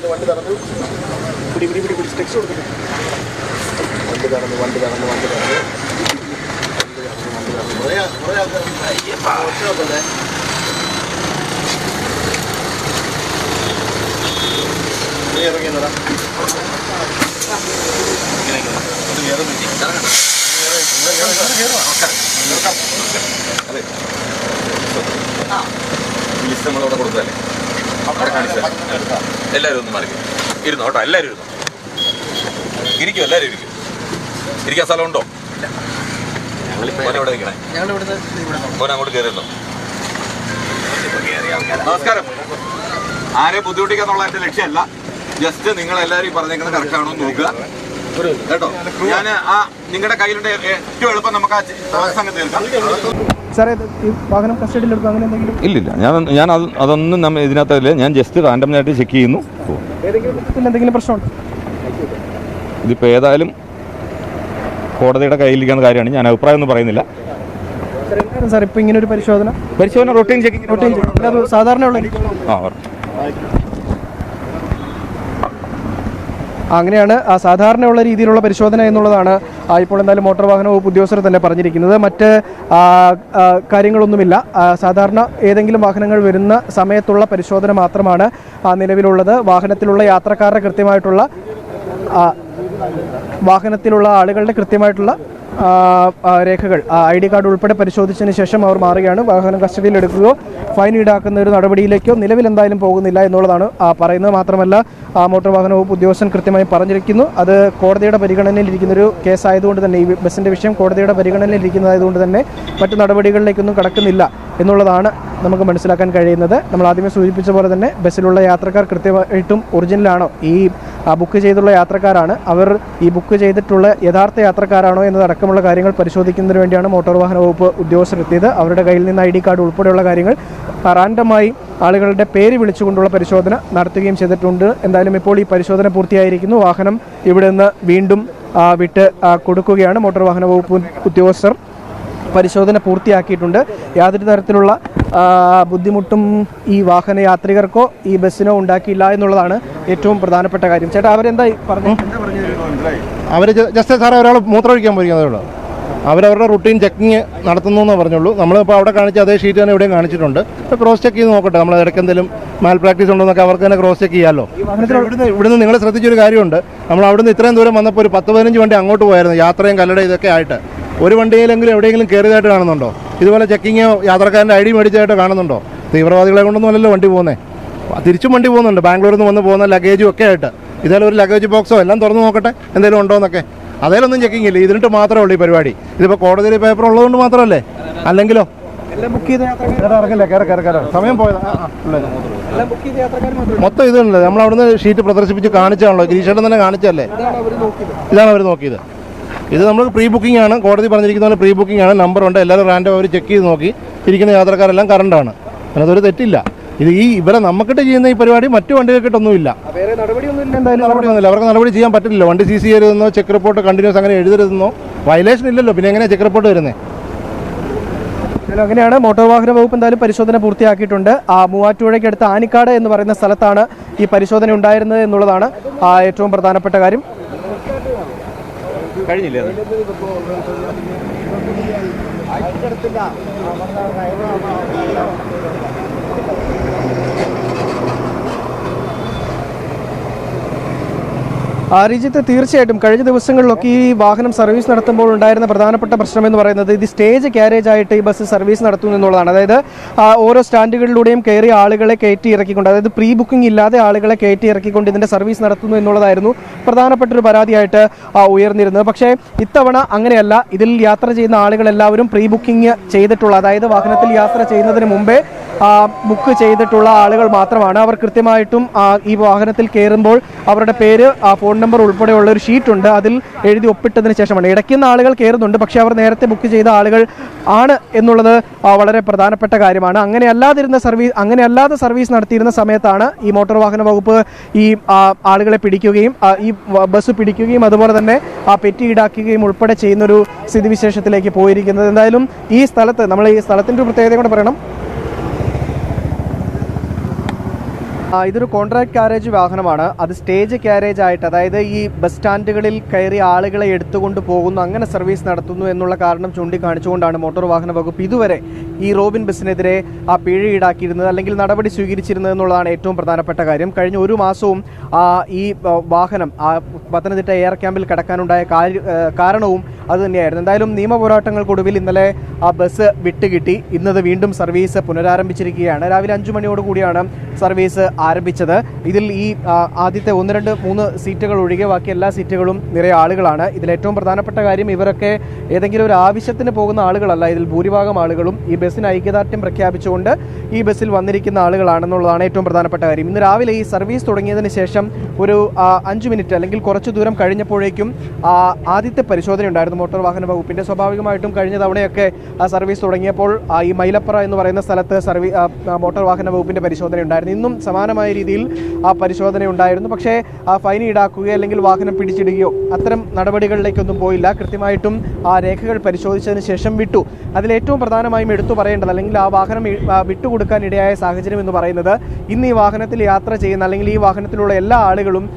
വണ്ടി തടഞ്ഞു പിടി സ്റ്റെക്സ് കൊടുക്കുന്നു. വണ്ടി തടഞ്ഞു ഇറങ്ങിയതാ. ലിസ്റ്റ് നമ്മളവിടെ കൊടുത്തതല്ലേ, അവിടെ കാണിച്ചാൽ എല്ലാവരും ഒന്ന് മാറി ഇരുന്നോ കേട്ടോ. എല്ലാവരും ഇരുന്നോ, ഇരിക്കും, എല്ലാവരും ഇരിക്കും. ഇരിക്കാൻ സ്ഥലമുണ്ടോ? മോനെ നിൽക്കണേ, മോനെ അങ്ങോട്ട് കയറിയിരുന്നോ. നമസ്കാരം. ആരെയും ബുദ്ധിമുട്ടിക്കാന്നുള്ള എൻ്റെ ലക്ഷ്യമല്ല, ജസ്റ്റ് നിങ്ങളെല്ലാവരും പറഞ്ഞേക്കുന്നത് കറക്റ്റ് ആണോ എന്ന് നോക്കുക കേട്ടോ. ഞാൻ നിങ്ങളുടെ കയ്യിലുണ്ട്, ഏറ്റവും എളുപ്പം നമുക്ക് ആ സംഘം തീർക്കാം. ഇല്ലില്ല, ഞാൻ അതൊന്നും നമ്മൾ ഇതിനകത്തല്ല. ഞാൻ ജസ്റ്റ് റാൻഡമായിട്ട് ചെക്ക് ചെയ്യുന്നു. എന്തെങ്കിലും പ്രശ്നമുണ്ട്? ഇതിപ്പോൾ ഏതായാലും കോടതിയുടെ കയ്യിലിരിക്കുന്ന കാര്യമാണ്. ഞാൻ അഭിപ്രായം ഒന്നും പറയുന്നില്ല. സാർ ഇപ്പോൾ ഇങ്ങനെ ഒരു പരിശോധന റൊട്ടീൻ ചെക്കിംഗ് സാധാരണ അങ്ങനെയാണ് സാധാരണയുള്ള രീതിയിലുള്ള പരിശോധന എന്നുള്ളതാണ് ഇപ്പോൾ എന്തായാലും മോട്ടോർ വാഹന വകുപ്പ് ഉദ്യോഗസ്ഥർ തന്നെ പറഞ്ഞിരിക്കുന്നത്. മറ്റ് കാര്യങ്ങളൊന്നുമില്ല. സാധാരണ ഏതെങ്കിലും വാഹനങ്ങൾ വരുന്ന സമയത്തുള്ള പരിശോധന മാത്രമാണ് നിലവിലുള്ളത്. വാഹനത്തിലുള്ള യാത്രക്കാരുടെ കൃത്യമായിട്ടുള്ള വാഹനത്തിലുള്ള ആളുകളുടെ കൃത്യമായിട്ടുള്ള രേഖകൾ ID കാർഡ് ഉൾപ്പെടെ പരിശോധിച്ചതിന് ശേഷം അവർ മാറുകയാണ്. വാഹനം കസ്റ്റഡിയിൽ എടുക്കുകയോ ഫൈൻ ഈടാക്കുന്ന ഒരു നടപടിയിലേക്കോ നിലവിൽ എന്തായാലും പോകുന്നില്ല എന്നുള്ളതാണ് പറയുന്നത്. മാത്രമല്ല മോട്ടോർ വാഹന വകുപ്പ് ഉദ്യോഗസ്ഥൻ കൃത്യമായി പറഞ്ഞിരിക്കുന്നു, അത് കോടതിയുടെ പരിഗണനയിലിരിക്കുന്നൊരു കേസായതുകൊണ്ട് തന്നെ, ഈ ബസ്സിൻ്റെ വിഷയം കോടതിയുടെ പരിഗണനയിലിരിക്കുന്നതായതുകൊണ്ട് തന്നെ മറ്റു നടപടികളിലേക്കൊന്നും കടക്കുന്നില്ല എന്നുള്ളതാണ് നമുക്ക് മനസ്സിലാക്കാൻ കഴിയുന്നത്. നമ്മൾ ആദ്യമേ സൂചിപ്പിച്ച പോലെ തന്നെ ബസ്സിലുള്ള യാത്രക്കാർ കൃത്യമായിട്ടും ഒറിജിനലാണോ, ഈ ബുക്ക് ചെയ്തുള്ള യാത്രക്കാരാണ് അവർ, ഈ ബുക്ക് ചെയ്തിട്ടുള്ള യഥാർത്ഥ യാത്രക്കാരാണോ എന്നതടക്കമുള്ള കാര്യങ്ങൾ പരിശോധിക്കുന്നതിന് വേണ്ടിയാണ് മോട്ടോർ വാഹന വകുപ്പ് ഉദ്യോഗസ്ഥർ എത്തിയത്. അവരുടെ കയ്യിൽ നിന്ന് ID കാർഡ് ഉൾപ്പെടെയുള്ള കാര്യങ്ങൾ റാൻഡമായി ആളുകളുടെ പേര് വിളിച്ചുകൊണ്ടുള്ള പരിശോധന നടത്തുകയും ചെയ്തിട്ടുണ്ട്. എന്തായാലും ഇപ്പോൾ ഈ പരിശോധന പൂർത്തിയായിരിക്കുന്നു. വാഹനം ഇവിടെ നിന്ന് വീണ്ടും വിട്ട് കൊടുക്കുകയാണ്. മോട്ടോർ വാഹന വകുപ്പ് ഉദ്യോഗസ്ഥർ പരിശോധന പൂർത്തിയാക്കിയിട്ടുണ്ട്. യാതൊരു തരത്തിലുള്ള ബുദ്ധിമുട്ടും ഈ വാഹന യാത്രികർക്കോ ഈ ബസ്സിനോ ഉണ്ടാക്കിയില്ല എന്നുള്ളതാണ് ഏറ്റവും പ്രധാനപ്പെട്ട കാര്യം. ചേട്ടാ, അവരെന്താ പറഞ്ഞു? അവർ ജസ്റ്റ് സാറേ ഒരാൾ മൂത്രമൊഴിക്കാൻ പോയിരിക്കുന്നതേ ഉള്ളൂ. അവരവരുടെ റുട്ടീൻ ചെക്കിങ് നടത്തുന്നു എന്നേ പറഞ്ഞുള്ളൂ. നമ്മളിപ്പോൾ അവിടെ കാണിച്ച അതേ ഷീറ്റ് തന്നെ ഇവിടെയും കാണിച്ചിട്ടുണ്ട്. ഇപ്പോൾ ക്രോസ് ചെക്ക് ചെയ്ത് നോക്കട്ടെ, നമ്മൾ ഇടയ്ക്ക് എന്തെങ്കിലും മാൽ പ്രാക്ടീസ് ഉണ്ടോ എന്നൊക്കെ അവർക്ക് തന്നെ ക്രോസ് ചെക്ക് ചെയ്യാമല്ലോ. ഇവിടുന്ന് നിങ്ങൾ ശ്രദ്ധിച്ചൊരു കാര്യമുണ്ട്, നമ്മൾ അവിടുന്ന് ഇത്രയും ദൂരം വന്നപ്പോൾ ഒരു 10-15 വണ്ടി അങ്ങോട്ട് പോയായിരുന്നു, യാത്രയും കല്ലട ഇതൊക്കെ ആയിട്ട്. ഒരു വണ്ടിയിലെങ്കിലും എവിടെയെങ്കിലും കയറിയതായിട്ട് കാണുന്നുണ്ടോ? ഇതുപോലെ ചെക്കിങ്ങോ യാത്രക്കാരൻ്റെ ID മേടിച്ചതായിട്ട് കാണുന്നുണ്ടോ? തീവ്രവാദികളെ കൊണ്ടൊന്നും അല്ലല്ലോ വണ്ടി പോകുന്നത്, തിരിച്ചും വണ്ടി പോകുന്നുണ്ട്. ബാംഗ്ലൂരിൽ നിന്ന് വന്ന് പോകുന്ന ലഗേജും ഒക്കെ ആയിട്ട്. ഇതേലും ഒരു ലഗേജ് ബോക്സോ എല്ലാം തുറന്ന് നോക്കട്ടെ എന്തെങ്കിലും ഉണ്ടോ എന്നൊക്കെ. അതേലൊന്നും ചെക്കിങ് ഇല്ല, ഇതിനിട്ട് മാത്രമേ ഉള്ളൂ ഈ പരിപാടി. ഇതിപ്പോൾ കോടതിയിൽ പേപ്പർ ഉള്ളതുകൊണ്ട് മാത്രമല്ലേ, അല്ലെങ്കിലോ ബുക്ക് ചെയ്ത ഇറങ്ങില്ല. കയറി സമയം പോയത് മൊത്തം ഇതുണ്ട്. നമ്മൾ അവിടുന്ന് ഷീറ്റ് പ്രദർശിപ്പിച്ച് കാണിച്ചാണല്ലോ, ഗിരീഷേട്ടൻ തന്നെ കാണിച്ചല്ലേ. ഇതാണ് അവർ നോക്കിയത്. ഇത് നമ്മൾ പ്രീ ബുക്കിംഗ് ആണ്, കോടതി പറഞ്ഞിരിക്കുന്ന പോലെ പ്രീ ബുക്കിംഗ് ആണ്. നമ്പറുണ്ട്, എല്ലാവരും റാൻഡം അവർ ചെക്ക് ചെയ്ത് നോക്കി. ഇരിക്കുന്ന യാത്രക്കാരെല്ലാം കറണ്ടാണ്, അതിനകത്തൊരു തെറ്റില്ല. ഇത് ഇവരെ നമുക്കിട്ട് ചെയ്യുന്ന ഈ പരിപാടി മറ്റു വണ്ടികൾക്കിട്ടൊന്നുമില്ല. നടപടിയൊന്നുമില്ല, അവർക്ക് നടപടി ചെയ്യാൻ പറ്റില്ല. വണ്ടി CC ചെയ്യരുതെന്നോ ചെക്ക് റിപ്പോർട്ട് കണ്ടിന്യൂസ് അങ്ങനെ എഴുതരുതെന്നോ വയലേഷൻ ഇല്ലല്ലോ, പിന്നെ എങ്ങനെയാണ് ചെക്ക് റിപ്പോർട്ട് വരുന്നത്? അങ്ങനെയാണ്. മോട്ടോർ വാഹന വകുപ്പ് എന്തായാലും പരിശോധന പൂർത്തിയാക്കിയിട്ടുണ്ട്. മൂവാറ്റുപുഴയ്ക്ക് അടുത്ത് ആനിക്കാട് എന്ന് പറയുന്ന സ്ഥലത്താണ് ഈ പരിശോധന ഉണ്ടായിരുന്നത് എന്നുള്ളതാണ് ഏറ്റവും പ്രധാനപ്പെട്ട കാര്യം. കഴിഞ്ഞില്ലേ? റിജിത്ത്, തീർച്ചയായിട്ടും കഴിഞ്ഞ ദിവസങ്ങളിലൊക്കെ ഈ വാഹനം സർവീസ് നടത്തുമ്പോൾ ഉണ്ടായിരുന്ന പ്രധാനപ്പെട്ട പ്രശ്നം എന്ന് പറയുന്നത് ഇത് സ്റ്റേജ് ക്യാരേജ് ആയിട്ട് ഈ ബസ് സർവീസ് നടത്തുന്നു എന്നുള്ളതാണ്. അതായത് ഓരോ സ്റ്റാൻഡുകളിലൂടെയും കയറി ആളുകളെ കയറ്റി ഇറക്കിക്കൊണ്ട്, അതായത് പ്രീ ബുക്കിംഗ് ഇല്ലാതെ ആളുകളെ കയറ്റി ഇറക്കിക്കൊണ്ട് ഇതിൻ്റെ സർവീസ് നടത്തുന്നു എന്നുള്ളതായിരുന്നു പ്രധാനപ്പെട്ടൊരു പരാതിയായിട്ട് ഉയർന്നിരുന്നത്. പക്ഷേ ഇത്തവണ അങ്ങനെയല്ല. ഇതിൽ യാത്ര ചെയ്യുന്ന ആളുകളെല്ലാവരും പ്രീ ബുക്കിംഗ് ചെയ്തിട്ടുള്ള, അതായത് വാഹനത്തിൽ യാത്ര ചെയ്യുന്നതിന് മുമ്പേ ബുക്ക് ചെയ്തിട്ടുള്ള ആളുകൾ മാത്രമാണ്. അവർ കൃത്യമായിട്ടും ഈ വാഹനത്തിൽ കയറുമ്പോൾ അവരുടെ പേര്, ഫോൺ നമ്പർ ഉൾപ്പെടെയുള്ള ഒരു ഷീറ്റുണ്ട്, അതിൽ എഴുതി ഒപ്പിട്ടതിന് ശേഷമാണ്. ഇടയ്ക്കുന്ന ആളുകൾ കയറുന്നുണ്ട്, പക്ഷേ അവർ നേരത്തെ ബുക്ക് ചെയ്ത ആളുകൾ ആണ് എന്നുള്ളത് വളരെ പ്രധാനപ്പെട്ട കാര്യമാണ്. അങ്ങനെയല്ലാതെ സർവീസ് നടത്തിയിരുന്ന സമയത്താണ് ഈ മോട്ടോർ വാഹന വകുപ്പ് ഈ ആളുകളെ പിടിക്കുകയും ഈ ബസ് പിടിക്കുകയും അതുപോലെ തന്നെ പെറ്റി ഈടാക്കുകയും ഉൾപ്പെടെ ചെയ്യുന്നൊരു സ്ഥിതിവിശേഷത്തിലേക്ക് പോയിരിക്കുന്നത്. എന്തായാലും ഈ സ്ഥലത്ത് നമ്മൾ ഈ സ്ഥലത്തിൻ്റെ ഒരു പ്രത്യേകത കൂടെ പറയണം. ഇതൊരു കോൺട്രാക്ട് കാരേജ് വാഹനമാണ്. അത് സ്റ്റേജ് കാരേജ് ആയിട്ട്, അതായത് ഈ ബസ് സ്റ്റാൻഡുകളിൽ കയറി ആളുകളെ എടുത്തുകൊണ്ട് പോകുന്നു, അങ്ങനെ സർവീസ് നടത്തുന്നു എന്നുള്ള കാരണം ചൂണ്ടിക്കാണിച്ചുകൊണ്ടാണ് മോട്ടോർ വാഹന വകുപ്പ് ഇതുവരെ ഈ റോബിൻ ബസ്സിനെതിരെ പിഴ ഈടാക്കിയിരുന്നത് അല്ലെങ്കിൽ നടപടി സ്വീകരിച്ചിരുന്നത് എന്നുള്ളതാണ് ഏറ്റവും പ്രധാനപ്പെട്ട കാര്യം. കഴിഞ്ഞ ഒരു മാസവും ഈ വാഹനം പത്തനംതിട്ട എയർ ക്യാമ്പിൽ കിടക്കാനുണ്ടായ കാരണവും അതുതന്നെയായിരുന്നു. എന്തായാലും നിയമ പോരാട്ടങ്ങൾക്കൊടുവിൽ ഇന്നലെ ബസ് വിട്ടുകിട്ടി. ഇന്നത് വീണ്ടും സർവീസ് പുനരാരംഭിച്ചിരിക്കുകയാണ്. രാവിലെ 5 മണിയോടുകൂടിയാണ് സർവീസ് ആരംഭിച്ചത്. ഇതിൽ ഈ ആദ്യത്തെ 1, 2, 3 സീറ്റുകൾ ഒഴികെ ബാക്കി എല്ലാ സീറ്റുകളും നിറയെ ആളുകളാണ്. ഇതിലേറ്റവും പ്രധാനപ്പെട്ട കാര്യം, ഇവരൊക്കെ ഏതെങ്കിലും ഒരു ആവശ്യത്തിന് പോകുന്ന ആളുകളല്ല. ഇതിൽ ഭൂരിഭാഗം ആളുകളും ഈ ബസ്സിന് ഐക്യദാർഢ്യം പ്രഖ്യാപിച്ചുകൊണ്ട് ഈ ബസ്സിൽ വന്നിരിക്കുന്ന ആളുകളാണെന്നുള്ളതാണ് ഏറ്റവും പ്രധാനപ്പെട്ട കാര്യം. ഇന്ന് രാവിലെ ഈ സർവീസ് തുടങ്ങിയതിന് ശേഷം ഒരു 5 മിനിറ്റ് അല്ലെങ്കിൽ കുറച്ച് ദൂരം കഴിഞ്ഞപ്പോഴേക്കും ആദ്യത്തെ പരിശോധന ഉണ്ടായിരുന്നു മോട്ടോർ വാഹന വകുപ്പിൻ്റെ. സ്വാഭാവികമായിട്ടും കഴിഞ്ഞ തവണയൊക്കെ സർവീസ് തുടങ്ങിയപ്പോൾ ഈ മൈലപ്പുറ എന്ന് പറയുന്ന സ്ഥലത്ത് മോട്ടോർ വാഹന വകുപ്പിൻ്റെ പരിശോധന ഉണ്ടായിരുന്നു. ഇന്നും സമാനമായ രീതിയിൽ പരിശോധന ഉണ്ടായിരുന്നു. പക്ഷേ ഫൈൻ ഈടാക്കുകയോ അല്ലെങ്കിൽ വാഹനം പിടിച്ചിടുകയോ അത്തരം നടപടികളിലേക്കൊന്നും പോയില്ല. കൃത്യമായിട്ടും രേഖകൾ പരിശോധിച്ചതിന് ശേഷം വിട്ടു. അതിലേറ്റവും പ്രധാനമായും എടുത്തു പറയേണ്ടത്, അല്ലെങ്കിൽ ആ വാഹനം വിട്ടുകൊടുക്കാൻ ഇടയായ സാഹചര്യം എന്ന് പറയുന്നത്, ഇന്ന് ഈ വാഹനത്തിൽ യാത്ര ചെയ്യുന്ന അല്ലെങ്കിൽ ഈ വാഹനത്തിലുള്ള എല്ലാ ആളുകളും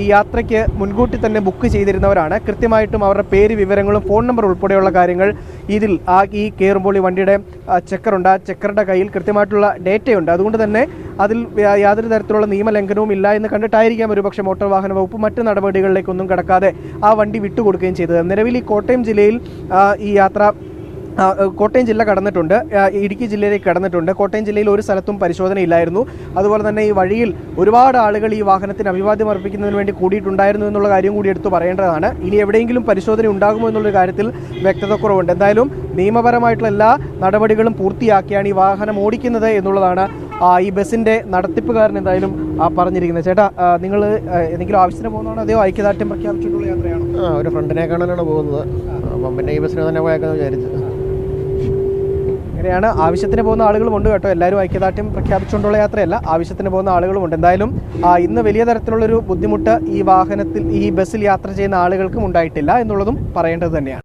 ഈ യാത്രയ്ക്ക് മുൻകൂട്ടി തന്നെ ബുക്ക് ചെയ്തിരുന്നവരാണ്. കൃത്യമായിട്ടും അവരുടെ പേര്, വിവരങ്ങളും ഫോൺ നമ്പർ ഉൾപ്പെടെയുള്ള കാര്യങ്ങൾ ഇതിൽ ഈ കയറുമ്പോൾ ഈ വണ്ടിയുടെ ചെക്കറുണ്ട്, ആ ചെക്കറുടെ കയ്യിൽ കൃത്യമായിട്ടുള്ള ഡേറ്റയുണ്ട്. അതുകൊണ്ട് തന്നെ അതിൽ യാതൊരു തരത്തിലുള്ള നിയമലംഘനവും ഇല്ല എന്ന് കണ്ടിട്ടായിരിക്കാം ഒരുപക്ഷെ മോട്ടോർ വാഹന വകുപ്പ് മറ്റ് നടപടികളിലേക്കൊന്നും കടക്കാതെ ആ വണ്ടി വിട്ടുകൊടുക്കുകയും ചെയ്തത്. നിലവിൽ ഈ കോട്ടയം ജില്ലയിൽ ഈ യാത്ര കോട്ടയം ജില്ല കടന്നിട്ടുണ്ട്, ഇടുക്കി ജില്ലയിലേക്ക് കടന്നിട്ടുണ്ട്. കോട്ടയം ജില്ലയിൽ ഒരു സ്ഥലത്തും പരിശോധനയില്ലായിരുന്നു. അതുപോലെ തന്നെ ഈ വഴിയിൽ ഒരുപാട് ആളുകൾ ഈ വാഹനത്തിന് അഭിവാദ്യം അർപ്പിക്കുന്നതിന് വേണ്ടി കൂടിയിട്ടുണ്ടായിരുന്നു എന്നുള്ള കാര്യം കൂടി എടുത്തു പറയേണ്ടതാണ്. ഇനി എവിടെയെങ്കിലും പരിശോധന ഉണ്ടാകുമോ എന്നുള്ളൊരു കാര്യത്തിൽ വ്യക്തതക്കുറവുണ്ട്. എന്തായാലും നിയമപരമായിട്ടുള്ള എല്ലാ നടപടികളും പൂർത്തിയാക്കിയാണ് ഈ വാഹനം ഓടിക്കുന്നത് എന്നുള്ളതാണ് ഈ ബസ്സിൻ്റെ നടത്തിപ്പുകാരൻ എന്തായാലും പറഞ്ഞിരിക്കുന്നത്. ചേട്ടാ, നിങ്ങൾ എന്തെങ്കിലും ആവശ്യത്തിന് പോകുന്നതാണോ അതോ ഐക്യദാർഢ്യം പ്രഖ്യാപിച്ചിട്ടുള്ള യാത്രയാണോ? ഒരു ഫ്രണ്ടിനെ കാണാനാണ് പോകുന്നത്. അപ്പം പിന്നെ ഈ ബസ്സിന് തന്നെ പോയേക്കാന്ന് വിചാരിച്ചു. അങ്ങനെയാണ്. ആവശ്യത്തിന് പോകുന്ന ആളുകളുമുണ്ട് കേട്ടോ. എല്ലാവരും ഐക്യദാർഢ്യം പ്രഖ്യാപിച്ചുകൊണ്ടുള്ള യാത്രയല്ല, ആവശ്യത്തിന് പോകുന്ന ആളുകളുമുണ്ട്. എന്തായാലും ഇന്ന് വലിയ തരത്തിലുള്ളൊരു ബുദ്ധിമുട്ട് ഈ ബസ്സിൽ യാത്ര ചെയ്യുന്ന ആളുകൾക്കും ഉണ്ടായിട്ടില്ല എന്നുള്ളതും പറയേണ്ടത് തന്നെയാണ്.